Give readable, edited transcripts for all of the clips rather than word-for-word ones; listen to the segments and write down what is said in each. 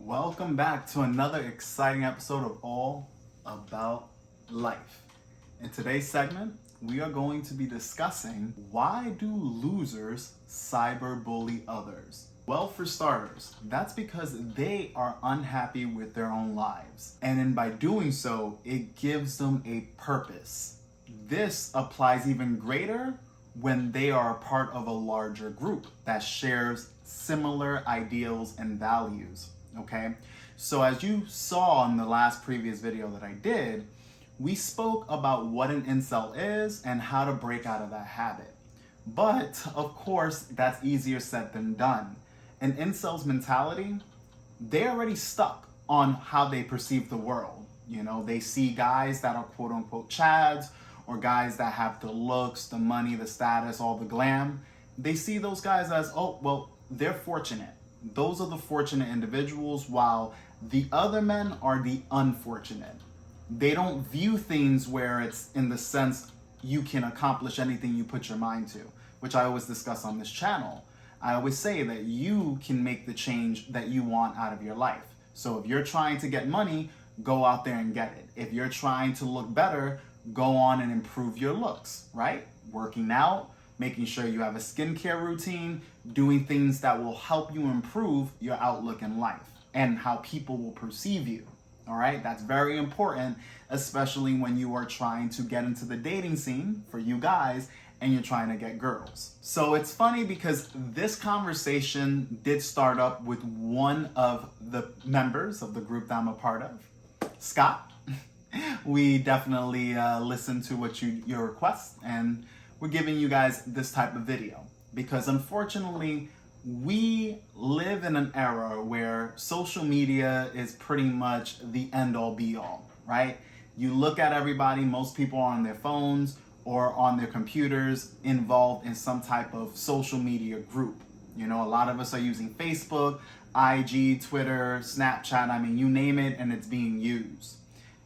Welcome back to another exciting episode of All About Life. In today's segment, we are going to be discussing why do losers cyberbully others? Well, for starters, that's because they are unhappy with their own lives. And then by doing so, it gives them a purpose. This applies even greater when they are a part of a larger group that shares similar ideals and values. Okay, so as you saw in the last previous video that I did, we spoke about what an incel is and how to break out of that habit. But of course, that's easier said than done. An incel's mentality, they're already stuck on how they perceive the world. You know, they see guys that are quote unquote chads or guys that have the looks, the money, the status, all the glam. They see those guys as, oh, well, they're fortunate. Those are the fortunate individuals, while the other men are the unfortunate. They don't view things where it's in the sense you can accomplish anything you put your mind to, which I always discuss on this channel. I always say that you can make the change that you want out of your life. So if you're trying to get money, go out there and get it. If you're trying to look better, go on and improve your looks, right? Working out, making sure you have a skincare routine, doing things that will help you improve your outlook in life and how people will perceive you. All right, that's very important, especially when you are trying to get into the dating scene for you guys and you're trying to get girls. So it's funny because this conversation did start up with one of the members of the group that I'm a part of, Scott. We definitely listened to what your request, and we're giving you guys this type of video because unfortunately we live in an era where social media is pretty much the end all be all, right? You look at everybody, most people are on their phones or on their computers involved in some type of social media group. You know, a lot of us are using Facebook, IG, Twitter, Snapchat, I mean, you name it, and it's being used.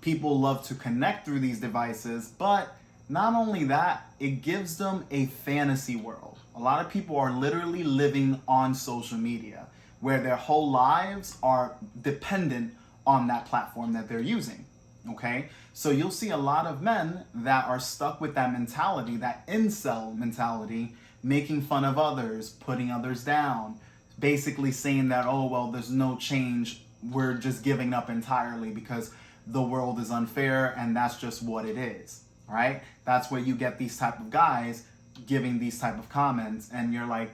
People love to connect through these devices, but not only that, it gives them a fantasy world. A lot of people are literally living on social media where their whole lives are dependent on that platform that they're using, okay? So you'll see a lot of men that are stuck with that mentality, that incel mentality, making fun of others, putting others down, basically saying that, oh, well, there's no change, we're just giving up entirely because the world is unfair and that's just what it is. Right? That's where you get these type of guys giving these type of comments, and you're like,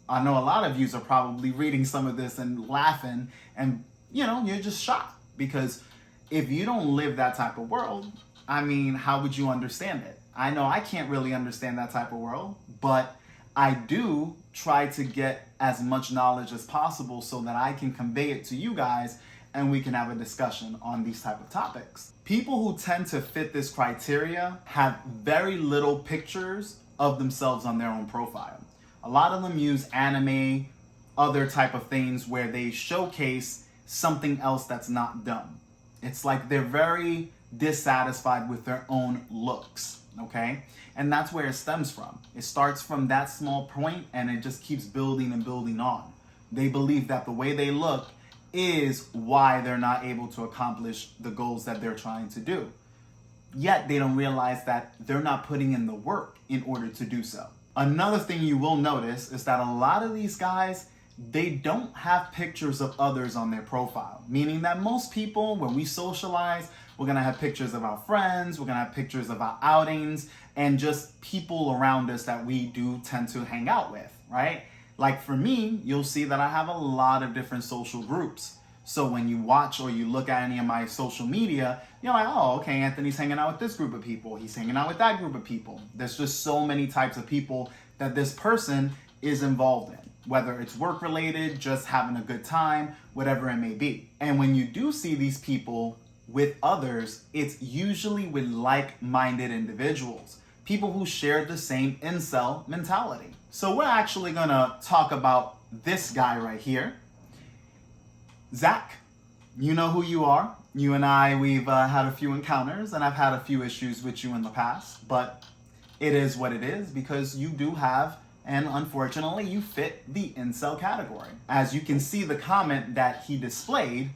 I know a lot of yous are probably reading some of this and laughing, and you know, you're just shocked because if you don't live that type of world, I mean, how would you understand it? I know I can't really understand that type of world, but I do try to get as much knowledge as possible so that I can convey it to you guys and we can have a discussion on these type of topics. People who tend to fit this criteria have very little pictures of themselves on their own profile. A lot of them use anime, other type of things where they showcase something else that's not them. It's like they're very dissatisfied with their own looks, okay? And that's where it stems from. It starts from that small point and it just keeps building and building on. They believe that the way they look is why they're not able to accomplish the goals that they're trying to do. Yet they don't realize that they're not putting in the work in order to do so. Another thing you will notice is that a lot of these guys, they don't have pictures of others on their profile, meaning that most people, when we socialize, we're gonna have pictures of our friends, we're gonna have pictures of our outings, and just people around us that we do tend to hang out with, right? Like for me, you'll see that I have a lot of different social groups. So when you watch or you look at any of my social media, you're like, oh, okay, Anthony's hanging out with this group of people. He's hanging out with that group of people. There's just so many types of people that this person is involved in, whether it's work related, just having a good time, whatever it may be. And when you do see these people with others, it's usually with like-minded individuals, people who share the same incel mentality. So we're actually gonna talk about this guy right here. Zach, you know who you are. You and I, we've had a few encounters and I've had a few issues with you in the past, but it is what it is because you do have And unfortunately, you fit the incel category. As you can see the comment that he displayed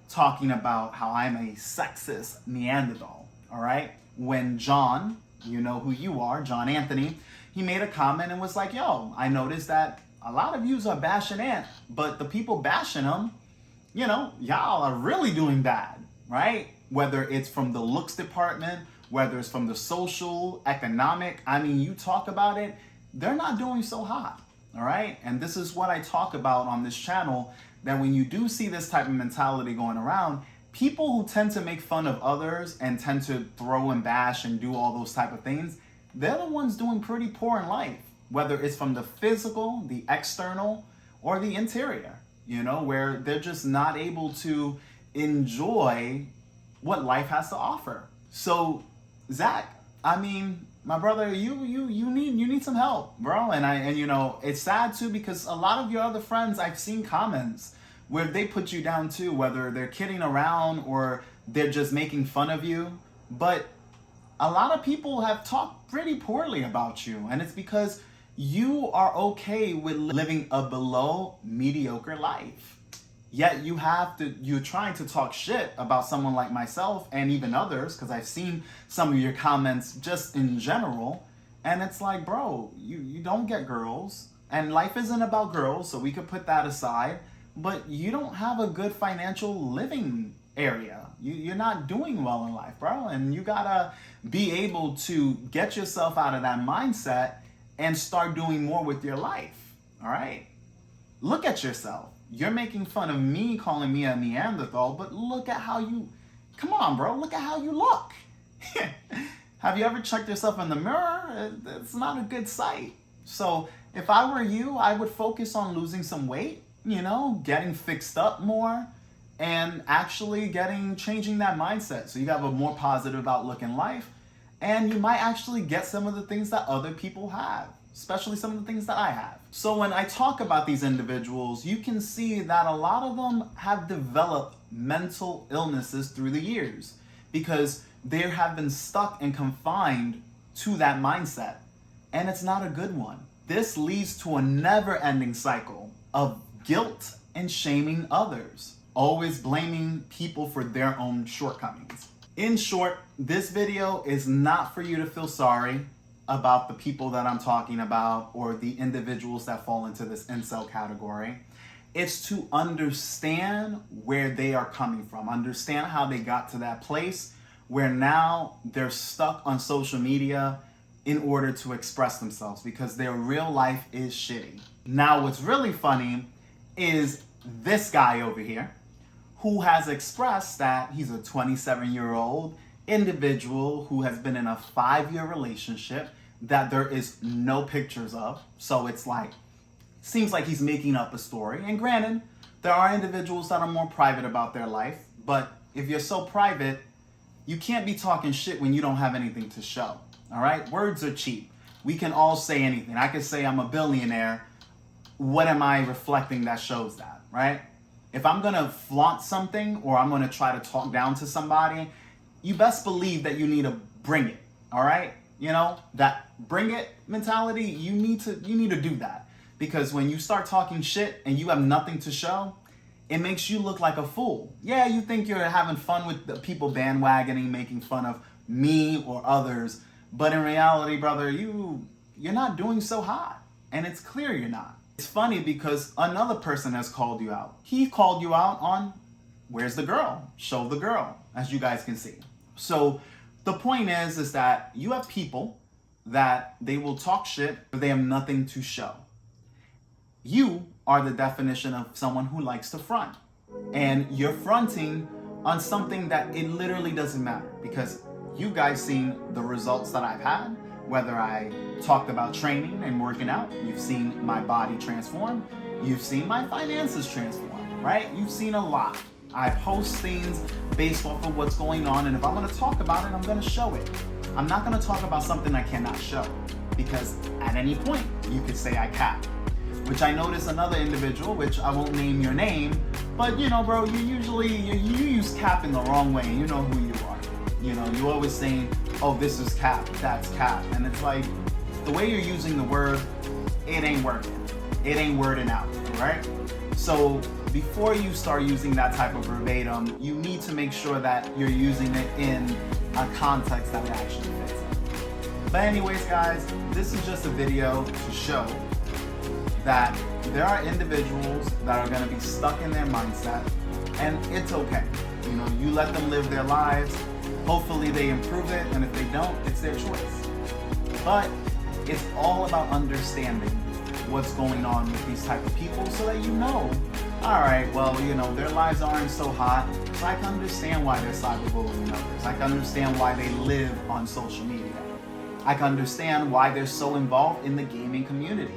talking about how I'm a sexist Neanderthal, all right? When John, you know who you are, John Anthony, he made a comment and was like, yo, I noticed that a lot of yous are bashing Ant, but the people bashing him, you know, y'all are really doing bad, right? Whether it's from the looks department, whether it's from the social, economic, I mean, you talk about it, they're not doing so hot, all right? And this is what I talk about on this channel, that when you do see this type of mentality going around, people who tend to make fun of others and tend to throw and bash and do all those type of things, they're the ones doing pretty poor in life, whether it's from the physical, the external, or the interior, you know, where they're just not able to enjoy what life has to offer. So, Zach, I mean, my brother, you need some help, bro. And you know, it's sad too, because a lot of your other friends, I've seen comments where they put you down too, whether they're kidding around or they're just making fun of you. But a lot of people have talked pretty poorly about you, and it's because you are okay with living a below mediocre life. Yet you're trying to talk shit about someone like myself and even others, because I've seen some of your comments just in general, and it's like, bro, you don't get girls, and life isn't about girls, so we could put that aside, but you don't have a good financial living area. You're not doing well in life, bro, and you gotta be able to get yourself out of that mindset and start doing more with your life, all right? Look at yourself. You're making fun of me, calling me a Neanderthal, but look at how you, come on, bro, look at how you look. Have you ever checked yourself in the mirror? It's not a good sight. So if I were you, I would focus on losing some weight, you know, getting fixed up more, and actually changing that mindset so you have a more positive outlook in life, and you might actually get some of the things that other people have, especially some of the things that I have. So when I talk about these individuals, you can see that a lot of them have developed mental illnesses through the years because they have been stuck and confined to that mindset, and it's not a good one. This leads to a never-ending cycle of guilt and shaming others, always blaming people for their own shortcomings. In short, this video is not for you to feel sorry about the people that I'm talking about or the individuals that fall into this incel category. It's to understand where they are coming from, understand how they got to that place where now they're stuck on social media in order to express themselves because their real life is shitty. Now, what's really funny is this guy over here who has expressed that he's a 27-year-old individual who has been in a 5-year relationship that there is no pictures of. So it's like, seems like he's making up a story. And granted, there are individuals that are more private about their life, but if you're so private, you can't be talking shit when you don't have anything to show, all right? Words are cheap. We can all say anything. I could say I'm a billionaire. What am I reflecting that shows that, right? If I'm gonna flaunt something or I'm gonna try to talk down to somebody, you best believe that you need to bring it, all right? You know, that bring it mentality, you need to do that. Because when you start talking shit and you have nothing to show, it makes you look like a fool. Yeah, you think you're having fun with the people bandwagoning, making fun of me or others, but in reality, brother, you're not doing so hot. And it's clear you're not. It's funny because another person has called you out. He called you out on, where's the girl? Show the girl, as you guys can see. So the point is that you have people that they will talk shit, but they have nothing to show. You are the definition of someone who likes to front. And you're fronting on something that it literally doesn't matter because you guys seen the results that I've had, whether I talked about training and working out, you've seen my body transform, you've seen my finances transform, right? You've seen a lot. I post things based off of what's going on, and if I'm gonna talk about it, I'm gonna show it. I'm not gonna talk about something I cannot show because at any point you could say I cap. Which I noticed another individual, which I won't name your name, but you know, bro, you use cap in the wrong way. You know who you are. You know, you're always saying, oh, this is cap, that's cap. And it's like, the way you're using the word, it ain't working. It ain't wording out, right? So before you start using that type of verbatim, you need to make sure that you're using it in a context that it actually fits. But anyways, guys, this is just a video to show that there are individuals that are going to be stuck in their mindset, and it's okay. You know, you let them live their lives. Hopefully they improve it, and if they don't, it's their choice. But it's all about understanding what's going on with these type of people so that you know, all right, well, you know, their lives aren't so hot, so I can understand why they're cyberbullying others. I can understand why they live on social media. I can understand why they're so involved in the gaming community.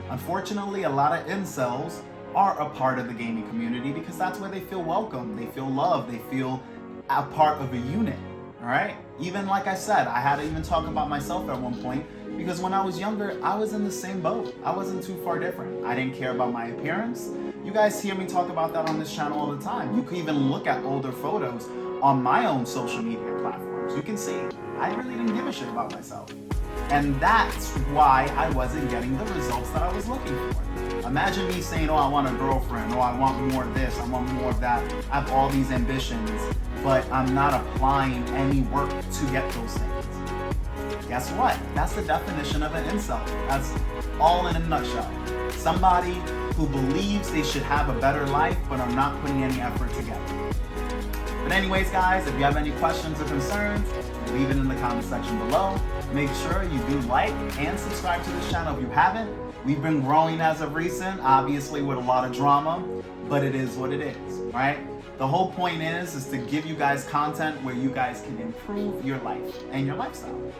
Unfortunately, a lot of incels are a part of the gaming community because that's where they feel welcome, they feel loved, they feel a part of a unit, all right? Even like I said, I had to even talk about myself at one point because when I was younger, I was in the same boat. I wasn't too far different. I didn't care about my appearance. You guys hear me talk about that on this channel all the time. You can even look at older photos on my own social media platforms. You can see I really didn't give a shit about myself. And that's why I wasn't getting the results that I was looking for. Imagine me saying, oh, I want a girlfriend, oh, I want more of this, I want more of that. I have all these ambitions, but I'm not applying any work to get those things. Guess what? That's the definition of an incel. That's all in a nutshell. Somebody who believes they should have a better life, but are not putting any effort together. But anyways, guys, if you have any questions or concerns, leave it in the comment section below. Make sure you do like and subscribe to this channel if you haven't. We've been growing as of recent, obviously with a lot of drama, but it is what it is, right? The whole point is to give you guys content where you guys can improve your life and your lifestyle.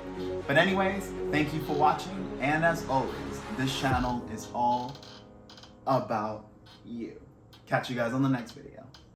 But anyways, thank you for watching, and as always, this channel is all about you. Catch you guys on the next video.